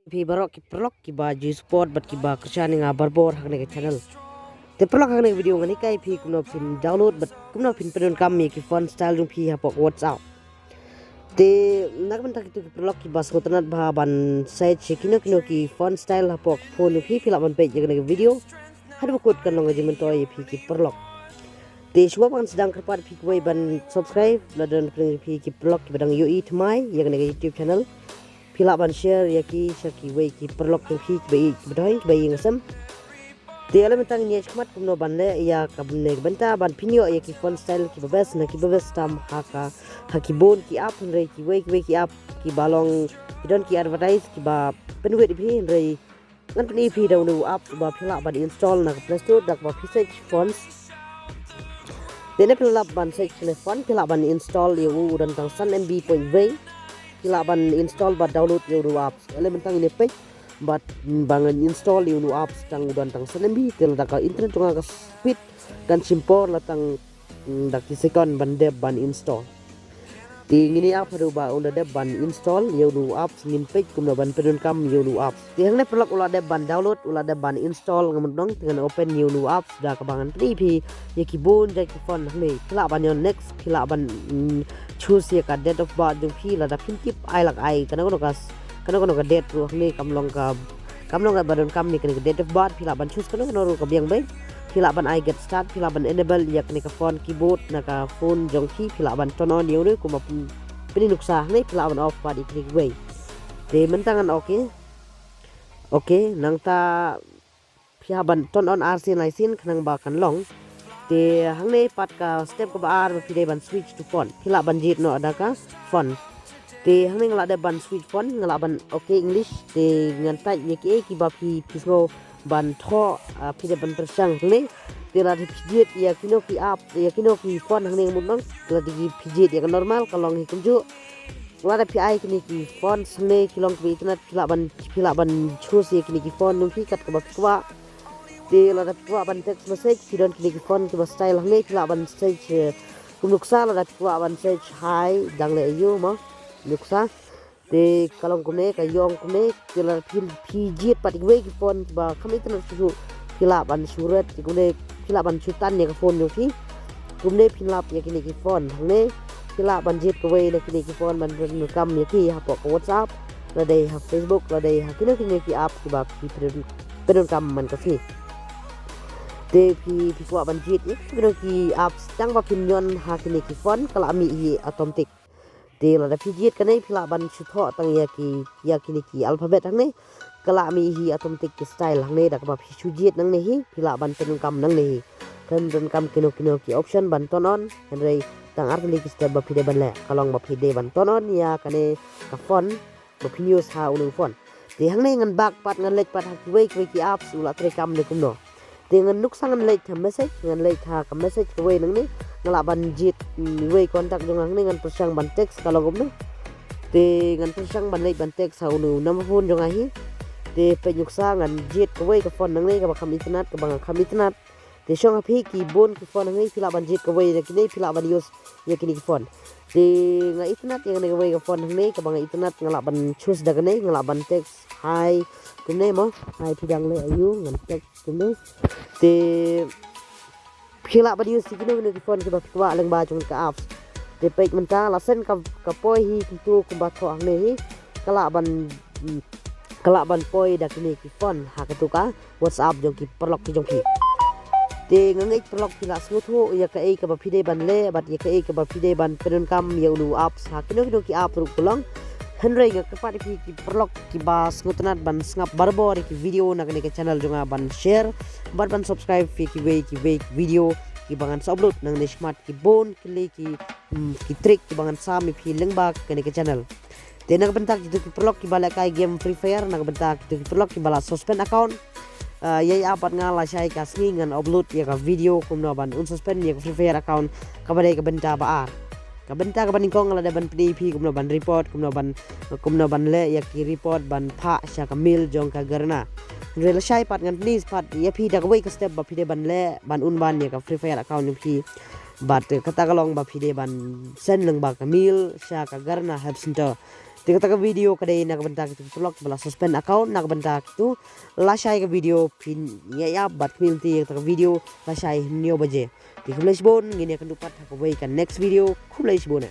Phi barok ki prolog ki ba ju sport bat ki ba kerjaan nga barbor hakne ke channel. Te prolog hakne video ngani kai phi kumno phin download bat kumno phin pedon kam mi ki font style jung phi hapok WhatsApp. Te nak ban tak itu ki prolog ki bas ngotanat ba ban site kino kino ki font style hapok phone phi phi la ban page ngani video. Hadu kut kan long aji mentoy phi ki prolog. Te shwa ban sedang kerpat phi kuai ban subscribe ladan phi ki prolog ki badang 𝐼𝐴𝐷𝐚𝐼 yang ngani YouTube channel. Pila ban share ya ki shaki way ki perlok tu ki bai bedoi bai ngasam te ala mentang ni chmat kumno ban le ya ka bne benta ban pinyo ya ki font style ki babes na ki babes tam haka haki bon ki up re ki way ki up ki balong ki don ki advertise ki ba penwe di phi re ngan pni phi daw nu up ba pila ban install na ka Play Store dak ba phisage fonts dene pila ban sage font pila ban install yu dan tang san mb.v pila ban install ba download yu apps elementang ini page but bangan install yu apps tang udan tang senembi tel da ka internet tunga ka speed dan simpor latang dak second ban deb ban install ti ngini app ru ba unda deb ban install yu apps ngin page kumna ban pedon kam yu apps ti hangne pelak ula deb ban download ula deb ban install ngamdong dengan open yu apps da ka bangan phi ye ki bon da ki phone hangne pila ban yon next pila ban choose ya ka date of birth jung phi la da pin tip ai lak ai kana ko ka date ru ni kamlong ka badon kam ni ka date of birth pila ban choose kana ru ka biang bai pila ban I get start pila ban enable ya ka phone keyboard na ka phone jong phi pila ban turn on yu ku ma pin nuksa ni pila ban off ba di click way de mentangan okay nang ta pia ban turn on RC license kanang ba kan long te hangne pat ka step ka bar pide ban switch to phone pila ban jit no ada ka phone te hangne ngala de ban switch phone ngala ban okay English te ngan ta ye ki ba phi pisgo ban tho pide ban persang le te la pijit ya kino ki app ya kino ki phone hangne mun nang la di pijit ya normal kalong hi kunju wala pi ai kini ki phone sne kilong bi internet pila ban choose ye kini ki phone nu phi kat ka ba kwa te la da kwa ban text message ki don klik phone ki ba style hangne pila ban message kum nuksa la da kwa ban message hi dang le yu ma nuksa te kalong kumne ka yong kumne te la phi jit patik we ki phone ba kham internet su pila ban surat ki kumne pila ban chutan ne ka phone yu phi kumne pila ya kini ki phone hangne pila ban jit ka we ne kini ki phone ban kam ya ki ha pok WhatsApp la dei ha Facebook la dei ha kini ki app ki ba ki pedon kam man ka phi te phi kwa ban jit kini ki apps tang ba pinyon ha kini ki phone kala mi hi automatic te la da phi jit kanai pila ban chutho tang ya kini ki alphabet hangne kala mi hi automatic ki style hangne da ba phi chujit nang ne hi pila ban pedon kam nang ne hi kan kam kino ki option ban turn on henry tang artli ki step ba phi de ban le kalong ba phi de ban turn on ya kane ka phone ba phi news ha ulu phone te hangne ngan bak pat ngan lek pat ha ki we ki apps ula tre kam ne kumno dengan nuksa ngan lek ha message ngan lek ha ka message ka we nang ni ngala ban jit we contact jong nang ni ngan persang ban text kalau gum te ngan persang ban lek ban text ha ulu number phone jong hi te pe nuksa ngan jit ka we ka phone nang ni ka ba kham internet ka bang kham internet te shong phi ki bon ki phone nang ni pila ban jit ka we na kini pila ban use ya kini ki phone te nga internet yang nang we ka phone nang ni ka bang internet ngala ban choose da kani ngala ban text hi kumne mo hai pidang le ayu ngan text kumne te phila ban use kini ki phone ki ba kwa leng ba chung ka apps te page menta la sen ka poi hi tu ku ba tho ang ne hi kala ban poi da kini ki phone ha ka tu ka WhatsApp jong ki perlok ki jong ki te ngangai perlok pila smutho ya ka ei ka ba phide ban le bat ya ka ei ka ba phide ban pedon kam ya ulu apps ha kino ki app ru kulong henry ga ka pati ki perlok ki ba smutnat ban ngap barbor ki video na kani ka channel jonga ban share ban subscribe ki we video ki bangan upload nang ni smart ki bon ki trick ki bangan sami phi lengba kani ka channel te nag bentak ki perlok ki bala kai game free fire nag bentak ki perlok ki bala suspend account yai apat ngala sai ka ngan upload ya ka video kumno ban unsuspend ya ka free fire account ka badai ka benta ba ar ka benta ka baning kong la ban pdp kumno ban report kumno ban le ya ki report ban pha sha ka mil jong ka garna rela sai pat ngan please pat ya phi da ka wei ka step ba phi de ban le ban un ban ya ka free fire account ni phi bat kata kalong ba phi de ban sen leng ba ka mil sha ka garna help center Tika taka video kadai nak bentak itu tulak bala suspend account nak bentak itu lasai ke video pin ya bat milti taka video lasai nio baje. Tika flash bon gini akan dupat apa baik kan next video ku flash bon.